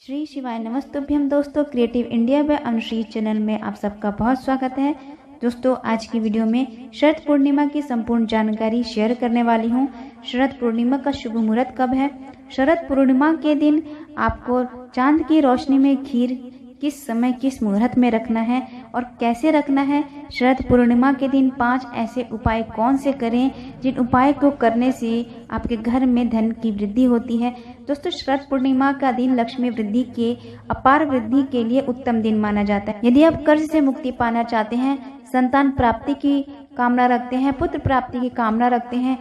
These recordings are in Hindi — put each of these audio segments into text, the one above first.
श्री शिवाय नमस्तुभ्यम दोस्तों, creative India by Anushree channel में आप सबका बहुत स्वागत है। दोस्तों, आज की वीडियो में शरद पूर्णिमा की संपूर्ण जानकारी शेयर करने वाली हूं। शरद पूर्णिमा का शुभ मुहूर्त कब है? शरद पूर्णिमा के दिन आपको चांद की रोशनी में खीर किस समय किस मुहूर्त में रखना है और कैसे रखना है। शरद पूर्णिमा के दिन 5 ऐसे उपाय कौन से करें जिन उपाय को करने से आपके घर में धन की वृद्धि होती है। दोस्तों, शरद पूर्णिमा का दिन लक्ष्मी वृद्धि के अपार वृद्धि के लिए उत्तम दिन माना जाता है। यदि आप कर्ज से मुक्ति पाना चाहते हैं, संतान प्राप्ति की कामना रखते हैं, पुत्र प्राप्ति की कामना रखते हैं,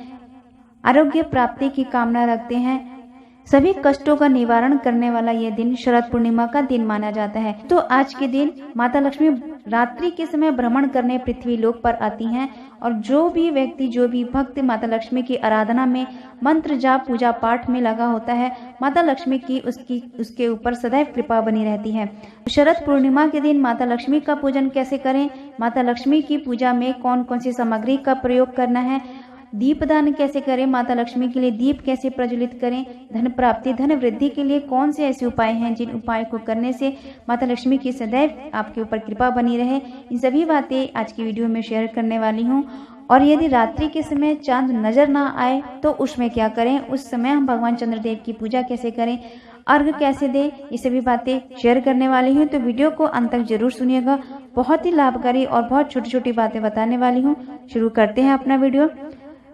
आरोग्य प्राप्ति की कामना रखते हैं, सभी कष्टों का निवारण करने वाला यह दिन शरद पूर्णिमा का दिन माना जाता है। तो आज के दिन माता लक्ष्मी रात्रि के समय भ्रमण करने पृथ्वी लोक पर आती हैं और जो भी व्यक्ति, जो भी भक्त माता लक्ष्मी की आराधना में, मंत्र जाप, पूजा पाठ में लगा होता है, माता लक्ष्मी की उसके ऊपर सदैव कृपा बनी रहती है। शरद पूर्णिमा के दिन माता लक्ष्मी का पूजन कैसे करें, माता लक्ष्मी की पूजा में कौन कौन सी सामग्री का प्रयोग करना है, दीपदान कैसे करें, माता लक्ष्मी के लिए दीप कैसे प्रज्वलित करें, धन प्राप्ति, धन वृद्धि के लिए कौन से ऐसे उपाय हैं जिन उपाय को करने से माता लक्ष्मी की सदैव आपके ऊपर कृपा बनी रहे, इन सभी बातें आज की वीडियो में शेयर करने वाली हूं। और यदि रात्रि के समय चांद नजर ना आए तो उसमें क्या करें, उस समय हम भगवान चंद्रदेव की पूजा कैसे करें, अर्घ कैसे दें, ये सभी बातें शेयर करने वाली हूँ। तो वीडियो को अंत तक जरूर सुनिएगा, बहुत ही लाभकारी और बहुत छोटी छोटी बातें बताने वाली हूँ। शुरू करते हैं अपना वीडियो।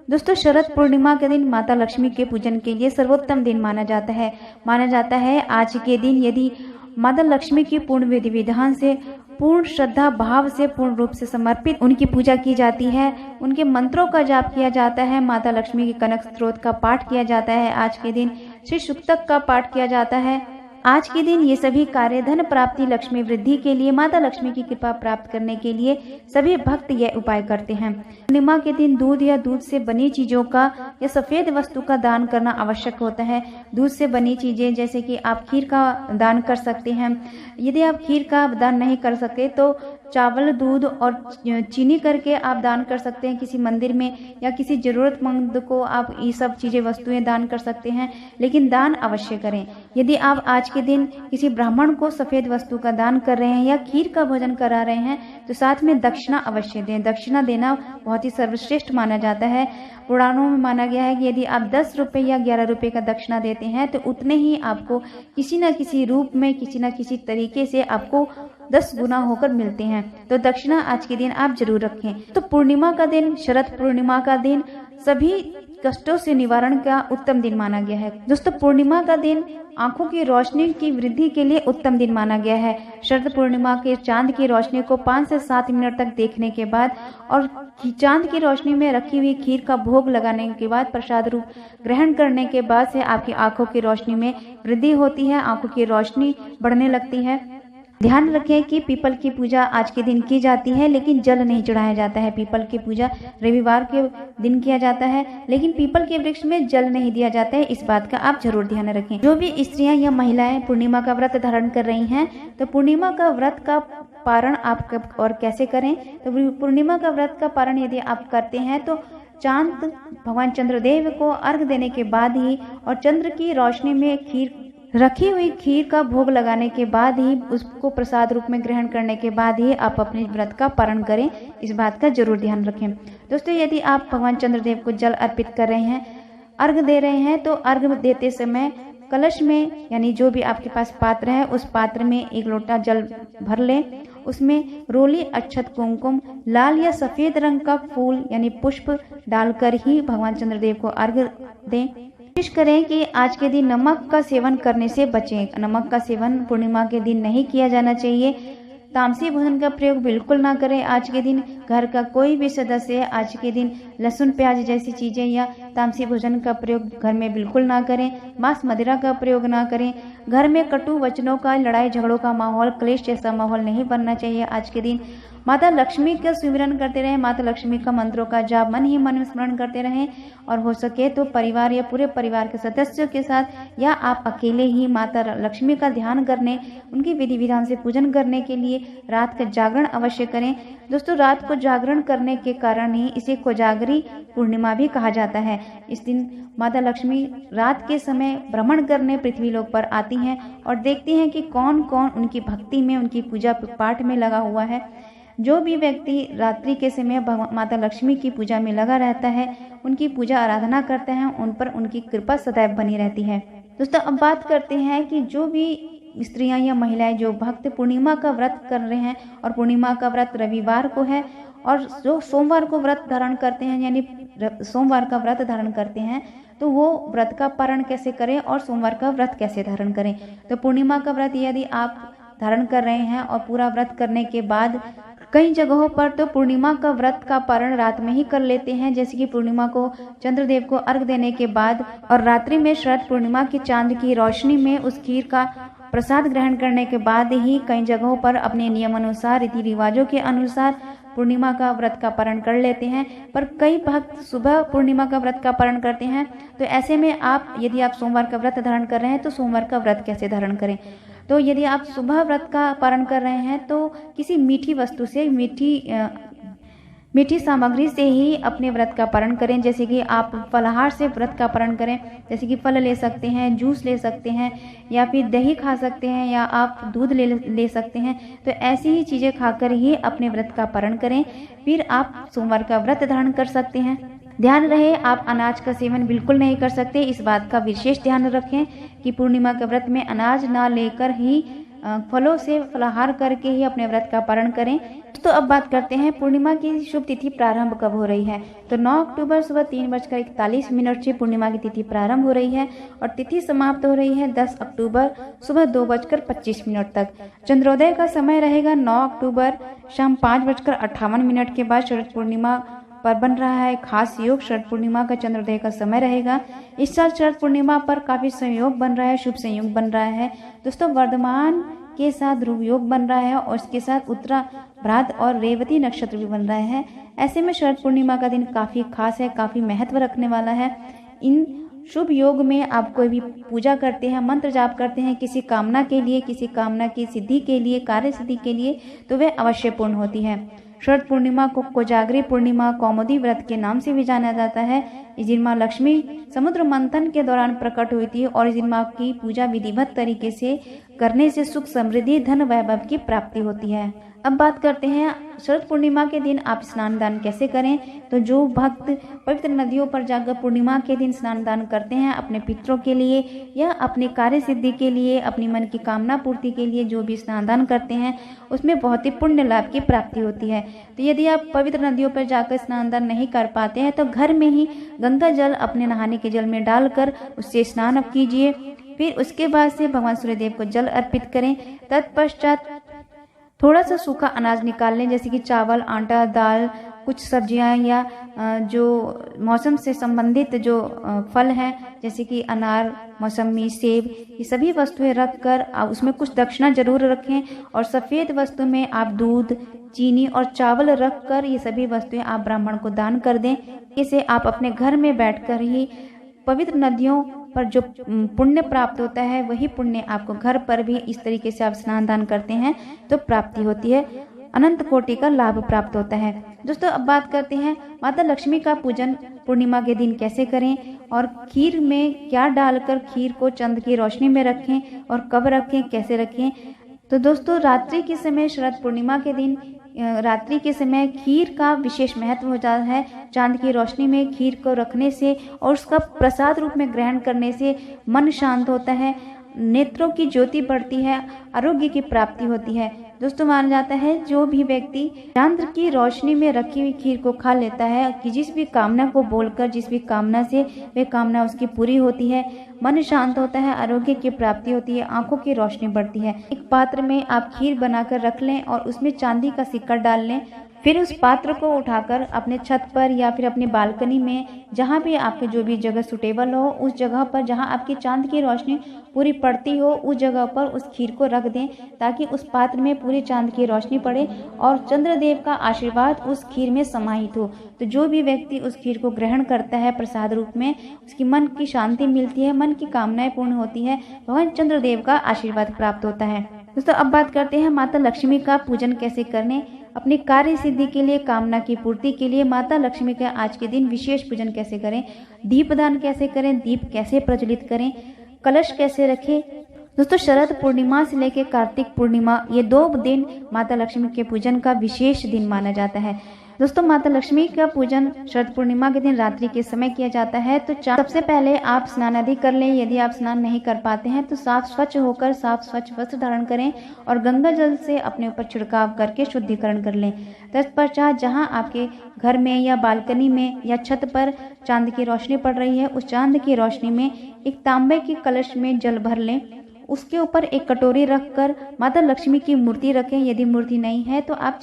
दोस्तों, शरद पूर्णिमा के दिन माता लक्ष्मी के पूजन के लिए सर्वोत्तम दिन माना जाता है। आज के दिन यदि माता लक्ष्मी की पूर्ण विधि विधान से, पूर्ण श्रद्धा भाव से, पूर्ण रूप से समर्पित उनकी पूजा की जाती है, उनके मंत्रों का जाप किया जाता है, माता लक्ष्मी के कनक स्त्रोत का पाठ किया जाता है, आज के दिन श्री सूक्तक का पाठ किया जाता है। आज के दिन ये सभी कार्य धन प्राप्ति, लक्ष्मी वृद्धि के लिए, माता लक्ष्मी की कृपा प्राप्त करने के लिए सभी भक्त यह उपाय करते हैं। पूर्णिमा के दिन दूध या दूध से बनी चीजों का या सफेद वस्तु का दान करना आवश्यक होता है। दूध से बनी चीजें जैसे कि आप खीर का दान कर सकते हैं। यदि आप खीर का दान नहीं कर सके तो चावल, दूध और चीनी करके आप दान कर सकते हैं किसी मंदिर में, या किसी जरूरतमंद को आप ये सब चीजें, वस्तुएं दान कर सकते हैं, लेकिन दान अवश्य करें। यदि आप आज के दिन किसी ब्राह्मण को सफेद वस्तु का दान कर रहे हैं या खीर का भोजन करा रहे हैं तो साथ में दक्षिणा अवश्य दें। दक्षिणा देना बहुत ही सर्वश्रेष्ठ माना जाता है। पुराणों में माना गया है कि यदि आप 10 रुपये या 11 रुपये का दक्षिणा देते हैं तो उतने ही आपको किसी न किसी रूप में, किसी न किसी तरीके से आपको 10 गुना होकर मिलते हैं। तो दक्षिणा आज के दिन आप जरूर रखें। तो पूर्णिमा का दिन, शरद पूर्णिमा का दिन सभी कष्टों से निवारण का उत्तम दिन माना गया है। दोस्तों, पूर्णिमा का दिन आंखों की रोशनी की वृद्धि के लिए उत्तम दिन माना गया है। शरद पूर्णिमा के चांद की रोशनी को 5 से 7 मिनट तक देखने के बाद और चांद की रोशनी में रखी हुई खीर का भोग लगाने के बाद, प्रसाद रूप ग्रहण करने के बाद से आपकी आंखों की रोशनी में वृद्धि होती है, आंखों की रोशनी बढ़ने लगती है। ध्यान रखें कि पीपल की पूजा आज के दिन की जाती है, लेकिन जल नहीं चढ़ाया जाता है। पीपल की पूजा रविवार के दिन किया जाता है, लेकिन पीपल के वृक्ष में जल नहीं दिया जाता है। इस बात का आप जरूर ध्यान रखें। जो भी स्त्रियां या महिलाएं पूर्णिमा का व्रत धारण कर रही हैं, तो पूर्णिमा का व्रत का पारण आप कब और कैसे करें। तो पूर्णिमा का व्रत का पारण यदि आप करते हैं तो चांद, भगवान चंद्रदेव को अर्घ देने के बाद ही और चंद्र की रोशनी में रखी हुई खीर का भोग लगाने के बाद ही, उसको प्रसाद रूप में ग्रहण करने के बाद ही आप अपने व्रत का पारण करें। इस बात का जरूर ध्यान रखें। दोस्तों, यदि आप भगवान चंद्रदेव को जल अर्पित कर रहे हैं, अर्घ दे रहे हैं, तो अर्घ देते समय कलश में, यानी जो भी आपके पास पात्र है, उस पात्र में 1 लोटा जल भर लें। उसमें रोली, अक्षत, कुमकुम, लाल या सफेद रंग का फूल यानी पुष्प डालकर ही भगवान चंद्रदेव को अर्घ दें। कोशिश करें कि आज के दिन नमक का सेवन करने से बचें। नमक का सेवन पूर्णिमा के दिन नहीं किया जाना चाहिए। तामसी भोजन का प्रयोग बिल्कुल ना करें। आज के दिन घर का कोई भी सदस्य आज के दिन लहसुन, प्याज जैसी चीजें या तामसी भोजन का प्रयोग घर में बिल्कुल ना करें। मांस, मदिरा का प्रयोग ना करें। घर में कटु वचनों का, लड़ाई झगड़ों का माहौल, क्लेश जैसा माहौल नहीं बनना चाहिए। आज के दिन माता लक्ष्मी का सुमिरन करते रहें, माता लक्ष्मी का मंत्रों का जाप मन ही मन में स्मरण करते रहें, और हो सके तो परिवार या पूरे परिवार के सदस्यों के साथ या आप अकेले ही माता लक्ष्मी का ध्यान करने, उनकी विधि विधान से पूजन करने के लिए रात का जागरण अवश्य करें। दोस्तों, रात को जागरण करने के कारण ही इसे कोजागरी पूर्णिमा भी कहा जाता है। इस दिन माता लक्ष्मी रात के समय भ्रमण करने पृथ्वी लोक पर आती हैं और देखती हैं कि कौन कौन उनकी भक्ति में, उनकी पूजा पाठ में लगा हुआ है। जो भी व्यक्ति रात्रि के समय माता लक्ष्मी की पूजा में लगा रहता है, उनकी पूजा आराधना करते हैं, उन पर उनकी कृपा सदैव बनी रहती है। दोस्तों, अब बात करते हैं कि जो भी स्त्रियां या महिलाएं जो भक्त पूर्णिमा का व्रत कर रहे हैं और पूर्णिमा का व्रत रविवार को है और जो सोमवार को व्रत धारण करते हैं, यानी सोमवार का व्रत धारण करते हैं, तो वो व्रत का पारण कैसे करें और सोमवार का व्रत कैसे धारण करें। तो पूर्णिमा का व्रत यदि आप धारण कर रहे हैं और पूरा व्रत करने के बाद कई जगहों पर तो पूर्णिमा का व्रत का पारण रात में ही कर लेते हैं, जैसे कि पूर्णिमा को चंद्रदेव को अर्घ देने के बाद और रात्रि में शरद पूर्णिमा की चांद की रोशनी में उस खीर का प्रसाद ग्रहण करने के बाद ही कई जगहों पर अपने नियम अनुसार, रीति रिवाजों के अनुसार पूर्णिमा का व्रत का पारण कर लेते हैं। पर कई भक्त सुबह पूर्णिमा का व्रत का पारण करते हैं। तो ऐसे में आप यदि आप सोमवार का व्रत धारण कर रहे हैं तो सोमवार का व्रत कैसे धारण करें। तो यदि आप सुबह व्रत का पारण कर रहे हैं तो किसी मीठी वस्तु से, मीठी सामग्री से ही अपने व्रत का पारण करें। जैसे कि आप फलाहार से व्रत का पारण करें, जैसे कि फल ले सकते हैं, जूस ले सकते हैं, या फिर दही खा सकते हैं, या आप दूध ले सकते हैं। तो ऐसी ही चीज़ें खाकर ही अपने व्रत का पारण करें, फिर आप सोमवार का व्रत धारण कर सकते हैं। ध्यान रहे, आप अनाज का सेवन बिल्कुल नहीं कर सकते। इस बात का विशेष ध्यान रखें कि पूर्णिमा के व्रत में अनाज ना लेकर ही फलों से फलाहार करके ही अपने व्रत का पारण करें। तो अब बात करते हैं पूर्णिमा की शुभ तिथि प्रारंभ कब हो रही है। तो 9 अक्टूबर सुबह 3:41 से पूर्णिमा की तिथि प्रारंभ हो रही है और तिथि समाप्त हो रही है 10 अक्टूबर सुबह 2:25 तक। चंद्रोदय का समय रहेगा 9 अक्टूबर शाम 5:58 के बाद। शरद पूर्णिमा पर बन रहा है खास योग। शरद पूर्णिमा का चंद्रोदय का समय रहेगा। इस साल शरद पूर्णिमा पर काफी संयोग बन रहा है, शुभ संयोग बन रहा है। दोस्तों, वर्धमान के साथ ध्रुव योग बन रहा है और इसके साथ उत्तराभाद्र और रेवती नक्षत्र भी बन रहे हैं। ऐसे में शरद पूर्णिमा का दिन काफी खास है, काफी महत्व रखने वाला है। इन शुभ योग में आप कोई भी पूजा करते हैं, मंत्र जाप करते हैं किसी कामना के लिए, किसी कामना की सिद्धि के लिए, कार्य सिद्धि के लिए, तो वह अवश्य पूर्ण होती है। शरद पूर्णिमा को कोजागरी पूर्णिमा, कौमुदी व्रत के नाम से भी जाना जाता है। इस दिन माँ लक्ष्मी समुद्र मंथन के दौरान प्रकट हुई थी और इस दिन माँ की पूजा विधिवत तरीके से करने से सुख, समृद्धि, धन, वैभव की प्राप्ति होती है। अब बात करते हैं शरद पूर्णिमा के दिन आप स्नान दान कैसे करें। तो जो भक्त पवित्र नदियों पर जाकर पूर्णिमा के दिन स्नान दान करते हैं अपने पितरों के लिए या अपने कार्य सिद्धि के लिए, अपनी मन की कामना पूर्ति के लिए जो भी स्नान दान करते हैं उसमें बहुत ही पुण्य लाभ की प्राप्ति होती है। तो यदि आप पवित्र नदियों पर जाकर स्नान दान नहीं कर पाते हैं तो घर में ही गंगा जल अपने नहाने के जल में डालकर उससे स्नान कीजिए। फिर उसके बाद से भगवान सूर्यदेव को जल अर्पित करें। तत्पश्चात थोड़ा सा सूखा अनाज निकाल लें, जैसे कि चावल, आटा, दाल, कुछ सब्जियां या जो मौसम से संबंधित जो फल हैं जैसे कि अनार, मौसमी, सेब, ये सभी वस्तुएं रखकर उसमें कुछ दक्षिणा जरूर रखें और सफ़ेद वस्तु में आप दूध, चीनी और चावल रखकर ये सभी वस्तुएं आप ब्राह्मण को दान कर दें। इसे आप अपने घर में बैठकर ही पवित्र नदियों पर जो पुण्य प्राप्त होता है वही पुण्य आपको घर पर भी इस तरीके से आप स्नान दान करते हैं तो प्राप्ति होती है, अनंत कोटि का लाभ प्राप्त होता है। दोस्तों, अब बात करते हैं माता लक्ष्मी का पूजन पूर्णिमा के दिन कैसे करें और खीर में क्या डालकर खीर को चंद्र की रोशनी में रखें और कब रखें, कैसे रखें। तो दोस्तों, रात्रि के समय, शरद पूर्णिमा के दिन रात्रि के समय खीर का विशेष महत्व हो जाता है। चांद की रोशनी में खीर को रखने से और उसका प्रसाद रूप में ग्रहण करने से मन शांत होता है, नेत्रों की ज्योति बढ़ती है, आरोग्य की प्राप्ति होती है। दोस्तों, माना जाता है जो भी व्यक्ति चांद की रोशनी में रखी हुई खीर को खा लेता है कि जिस भी कामना को बोलकर, जिस भी कामना से वे कामना उसकी पूरी होती है, मन शांत होता है, आरोग्य की प्राप्ति होती है, आंखों की रोशनी बढ़ती है। एक पात्र में आप खीर बनाकर रख लें और उसमें चांदी का सिक्का डाल लें। फिर उस पात्र को उठाकर अपने छत पर या फिर अपनी बालकनी में, जहाँ भी आपके जो भी जगह सुटेबल हो, उस जगह पर जहाँ आपकी चांद की रोशनी पूरी पड़ती हो उस जगह पर उस खीर को रख दें ताकि उस पात्र में पूरी चांद की रोशनी पड़े और चंद्रदेव का आशीर्वाद उस खीर में समाहित हो। तो जो भी व्यक्ति उस खीर को ग्रहण करता है प्रसाद रूप में, उसकी मन की शांति मिलती है, मन की कामनाएं पूर्ण होती है, भगवान चंद्रदेव का आशीर्वाद प्राप्त होता है। दोस्तों, अब बात करते हैं माता लक्ष्मी का पूजन कैसे करने। अपनी कार्य सिद्धि के लिए, कामना की पूर्ति के लिए माता लक्ष्मी का आज के दिन विशेष पूजन कैसे करें, दीपदान कैसे करें, दीप कैसे प्रज्वलित करें, कलश कैसे रखें, दोस्तों शरद पूर्णिमा से लेकर कार्तिक पूर्णिमा ये 2 दिन माता लक्ष्मी के पूजन का विशेष दिन माना जाता है। दोस्तों माता लक्ष्मी का पूजन शरद पूर्णिमा के दिन रात्रि के समय किया जाता है। तो सबसे पहले आप स्नान आदि कर लें। यदि आप स्नान नहीं कर पाते हैं तो साफ स्वच्छ होकर साफ स्वच्छ वस्त्र धारण करें और गंगा जल से अपने ऊपर छिड़काव करके शुद्धिकरण कर लें। तत्पश्चात जहां आपके घर में या बालकनी में या छत पर चांद की रोशनी पड़ रही है, उस चांद की रोशनी में एक तांबे के कलश में जल भर लें। उसके ऊपर एक कटोरी रखकर माता लक्ष्मी की मूर्ति रखें। यदि मूर्ति नहीं है तो आप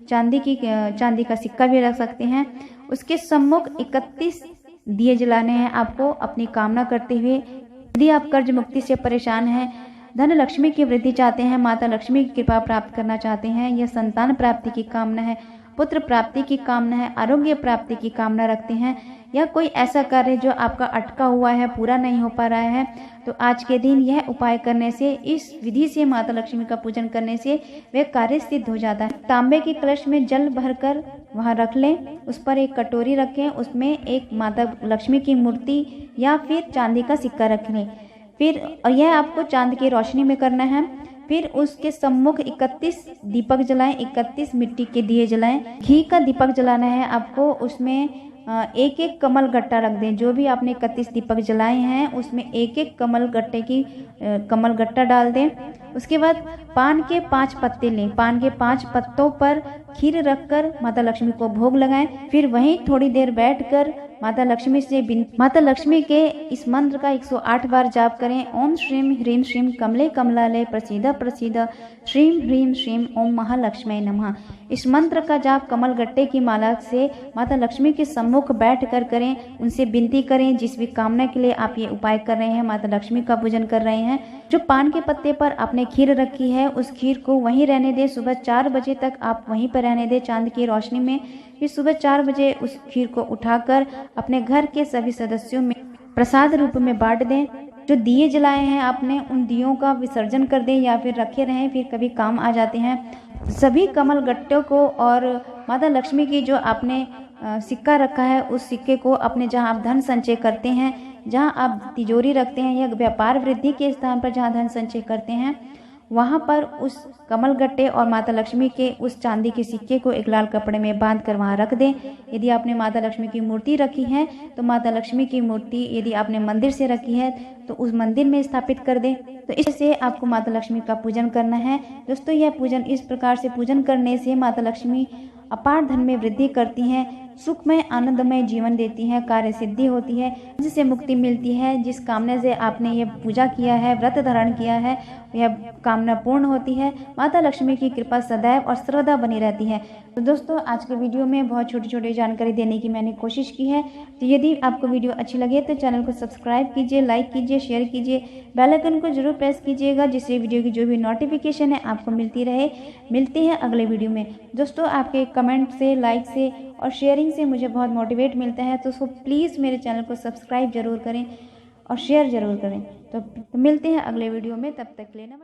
चांदी का सिक्का भी रख सकते हैं। उसके सम्मुख 31 दिए जलाने हैं आपको अपनी कामना करते हुए। यदि आप कर्ज मुक्ति से परेशान हैं, धन लक्ष्मी की वृद्धि चाहते हैं, माता लक्ष्मी की कृपा प्राप्त करना चाहते हैं, या संतान प्राप्ति की कामना है, पुत्र प्राप्ति की कामना है, आरोग्य प्राप्ति की कामना रखते हैं, या कोई ऐसा कार्य जो आपका अटका हुआ है, पूरा नहीं हो पा रहा है, तो आज के दिन यह उपाय करने से, इस विधि से माता लक्ष्मी का पूजन करने से वह कार्य सिद्ध हो जाता है। तांबे के कलश में जल भरकर वहां रख लें। उस पर एक कटोरी रखें, उसमें एक माता लक्ष्मी की मूर्ति या फिर चांदी का सिक्का रख लें। फिर यह आपको चांद की रोशनी में करना है। फिर उसके सम्मुख 31 दीपक जलाएं, 31 मिट्टी के दिए जलाएं। घी का दीपक जलाना है आपको। उसमें एक एक कमल गट्टा रख दें। जो भी आपने 31 दीपक जलाए हैं उसमें एक एक कमल गट्टा डाल दें। उसके बाद पान के 5 पत्ते लें। पान के 5 पत्तों पर खीर रखकर माता लक्ष्मी को भोग लगाएं। फिर वहीं थोड़ी देर बैठकर माता लक्ष्मी के इस मंत्र का 108 बार जाप करें। ओम श्रीम ह्रीम श्रीम कमले कमलालय प्रसीद प्रसीद श्रीम ह्रीम श्रीम ओम महालक्ष्मी नमः। इस मंत्र का जाप कमल गट्टे की माला से माता लक्ष्मी के सम्मुख बैठ कर करें। उनसे विनती करें जिस भी कामना के लिए आप ये उपाय कर रहे हैं, माता लक्ष्मी का पूजन कर रहे हैं। जो पान के पत्ते पर आपने खीर रखी है उस खीर को वहीं रहने दें। सुबह 4 बजे तक आप वहीं पर रहने दें चांद की रोशनी में। फिर सुबह 4 बजे उस खीर को उठाकर अपने घर के सभी सदस्यों में प्रसाद रूप में बांट दें। जो दिए जलाए हैं आपने उन दियों का विसर्जन कर दें या फिर रखे रहें, फिर कभी काम आ जाते हैं। सभी कमल गट्टों को और माता लक्ष्मी की जो आपने सिक्का रखा है उस सिक्के को अपने जहां आप धन संचय करते हैं, जहां आप तिजोरी रखते हैं या व्यापार वृद्धि के स्थान पर जहां धन संचय करते हैं, वहां पर उस कमल गट्टे और माता लक्ष्मी के उस चांदी के सिक्के को एक लाल कपड़े में बांध कर वहां रख दें। यदि आपने माता लक्ष्मी की मूर्ति रखी है तो माता लक्ष्मी की मूर्ति, यदि आपने मंदिर से रखी है तो उस मंदिर में स्थापित कर दें। तो इससे आपको माता लक्ष्मी का पूजन करना है। दोस्तों यह पूजन इस प्रकार से पूजन करने से माता लक्ष्मी अपार धन में वृद्धि करती हैं, सुखमय आनंदमय जीवन देती है, कार्य सिद्धि होती है, जिससे मुक्ति मिलती है। जिस कामना से आपने ये पूजा किया है, व्रत धारण किया है, यह कामना पूर्ण होती है। माता लक्ष्मी की कृपा सदैव और सर्वदा बनी रहती है। तो दोस्तों आज के वीडियो में बहुत छोटी छोटी जानकारी देने की मैंने कोशिश की है। तो यदि आपको वीडियो अच्छी लगे तो चैनल को सब्सक्राइब कीजिए, लाइक कीजिए, शेयर कीजिए, बेल आइकन को जरूर प्रेस कीजिएगा जिससे वीडियो की जो भी नोटिफिकेशन है आपको मिलती रहे। मिलते हैं अगले वीडियो में। दोस्तों आपके कमेंट से, लाइक से और शेयरिंग से मुझे बहुत मोटिवेट मिलता है। तो प्लीज़ मेरे चैनल को सब्सक्राइब जरूर करें और शेयर जरूर करें। तो मिलते हैं अगले वीडियो में, तब तक के लिए नमस्कार।